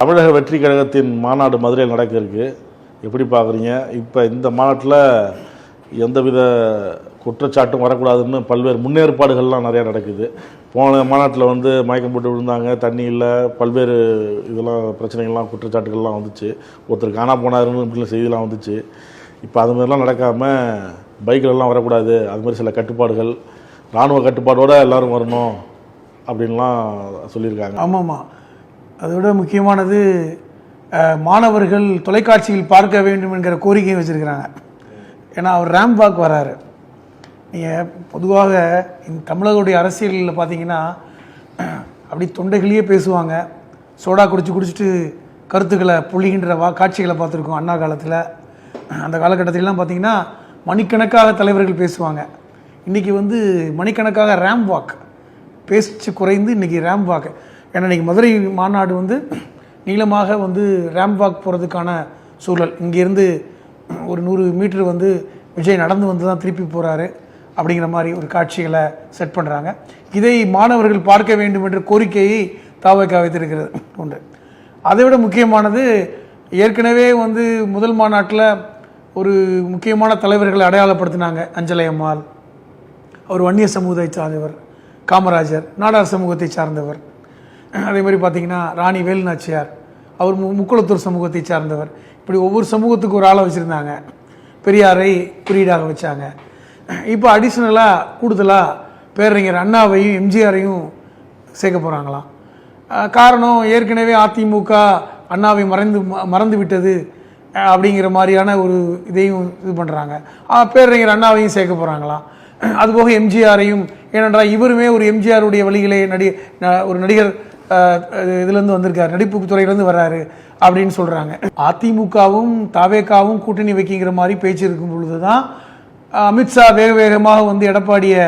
தமிழக வெற்றி கழகத்தின் மாநாடு மதுரையில் நடக்க இருக்கு. எப்படி பார்க்குறீங்க? இப்போ இந்த மாநாட்டில் எந்தவித குற்றச்சாட்டும் வரக்கூடாதுன்னு பல்வேறு முன்னேற்பாடுகள்லாம் நிறையா நடக்குது. போன மாநாட்டில் மயக்கம் போட்டு விழுந்தாங்க, தண்ணி இல்லை, பல்வேறு இதெல்லாம் பிரச்சனைகள்லாம் குற்றச்சாட்டுகள்லாம் வந்துச்சு. ஒருத்தர் காணா போனாருன்னு இப்படிலாம் செய்திலாம் வந்துச்சு. இப்போ அது மாதிரிலாம் நடக்காமல் பைக்கிலெல்லாம் வரக்கூடாது, அது மாதிரி சில கட்டுப்பாடுகள், இராணுவ கட்டுப்பாடோடு எல்லோரும் வரணும் அப்படின்லாம் சொல்லியிருக்காங்க. ஆமாம்மா, அதோட முக்கியமானது மாணவர்கள் தொலைக்காட்சியில் பார்க்க வேண்டும் என்கிற கோரிக்கையை வச்சுருக்கிறாங்க. ஏன்னா அவர் ரேம்ப் வாக் வராரு. நீங்கள் பொதுவாக இந்த தமிழர்களுடைய அரசியலில் பார்த்தீங்கன்னா அப்படி தொண்டைகளையே பேசுவாங்க, சோடா குடிச்சிட்டு கருத்துக்களை புள்ளிகின்ற காட்சிகளை பார்த்துருக்கோம். அண்ணா காலத்தில், அந்த காலகட்டத்திலலாம் பார்த்தீங்கன்னா மணிக்கணக்காக தலைவர்கள் பேசுவாங்க. இன்றைக்கி மணிக்கணக்காக ரேம்ப் வாக், பேச்சு குறைந்து இன்றைக்கி ரேம்ப் வாக். ஏன்னா இன்றைக்கி மதுரை மாநாடு நீளமாக ரேம்ப் வாக் போகிறதுக்கான சூழல். இங்கேருந்து ஒரு 100 மீட்டர் விஜய் நடந்து தான் திருப்பி போகிறாரு அப்படிங்கிற மாதிரி ஒரு காட்சிகளை செட் பண்ணுறாங்க. இதை மாணவர்கள் பார்க்க வேண்டும் என்ற கோரிக்கையை தாவக வைத்திருக்கிறது ஒன்று. அதை விட முக்கியமானது, ஏற்கனவே முதல் மாநாட்டில் ஒரு முக்கியமான தலைவர்களை அடையாளப்படுத்தினாங்க. அஞ்சலை அம்மாள், அவர் வன்னிய சமூகத்தை சார்ந்தவர். காமராஜர் நாடார் சமூகத்தை சார்ந்தவர். அதே மாதிரி பார்த்திங்கன்னா ராணி வேலுநாச்சியார், அவர் முக்குளத்தூர் சமூகத்தை சார்ந்தவர். இப்படி ஒவ்வொரு சமூகத்துக்கு ஒரு ஆளை வச்சுருந்தாங்க. பெரியாரை குறியீடாக வச்சாங்க. இப்போ அடிஷ்னலாக கூடுதலாக பேரறிஞர் அண்ணாவையும் எம்ஜிஆரையும் சேர்க்க போகிறாங்களாம். காரணம், ஏற்கனவே அதிமுக அண்ணாவை மறந்து விட்டது அப்படிங்கிற மாதிரியான ஒரு இதையும் இது பண்ணுறாங்க. பேரறிஞர் அண்ணாவையும் சேர்க்க போகிறாங்களாம். அதுபோக எம்ஜிஆரையும், ஏனென்றால் இவருமே ஒரு எம்ஜிஆருடைய வழிகளே ஒரு நடிகர் இதுலேருந்து வந்திருக்கார், நடிப்பு துறையிலேருந்து வர்றாரு அப்படின்னு சொல்கிறாங்க. அதிமுகவும் தாவேகாவும் கூட்டணி வைக்கிங்கிற மாதிரி பேச்சு இருக்கும் பொழுது தான் அமித்ஷா வேகமாக எடப்பாடியை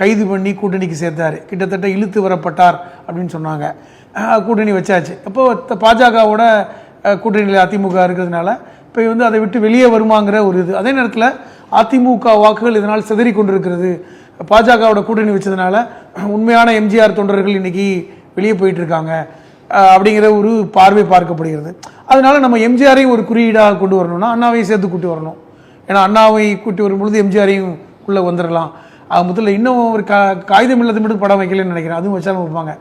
கைது பண்ணி கூட்டணிக்கு சேர்த்தார். கிட்டத்தட்ட இழுத்து வரப்பட்டார் அப்படின்னு சொன்னாங்க. கூட்டணி வச்சாச்சு. அப்போது பாஜகவோட கூட்டணியில் அதிமுக இருக்கிறதுனால இப்போ அதை விட்டு வெளியே வருமாங்கிற ஒரு இது. அதே நேரத்தில் அதிமுக வாக்குகள் இதனால் சிதறி கொண்டிருக்கிறது. பாஜகவோட கூட்டணி வச்சதுனால உண்மையான எம்ஜிஆர் தொண்டர்கள் இன்னைக்கு வெளியே போயிட்டு இருக்காங்க அப்படிங்கிற ஒரு பார்வை பார்க்கப்படுகிறது. அதனால நம்ம எம்ஜிஆரையும் ஒரு குறியீடாக கொண்டு வரணும்னா அண்ணாவையும் சேர்த்து கூட்டி வரணும். ஏன்னா அண்ணாவை கூட்டி வரும்பொழுது எம்ஜிஆரையும் உள்ளே வந்துடலாம். அது முதல்ல இன்னும் ஒரு காகிதம் இல்லாத மட்டும் படம் வைக்கலன்னு நினைக்கிறேன், அதுவும் வச்சாலும் வைப்பாங்க.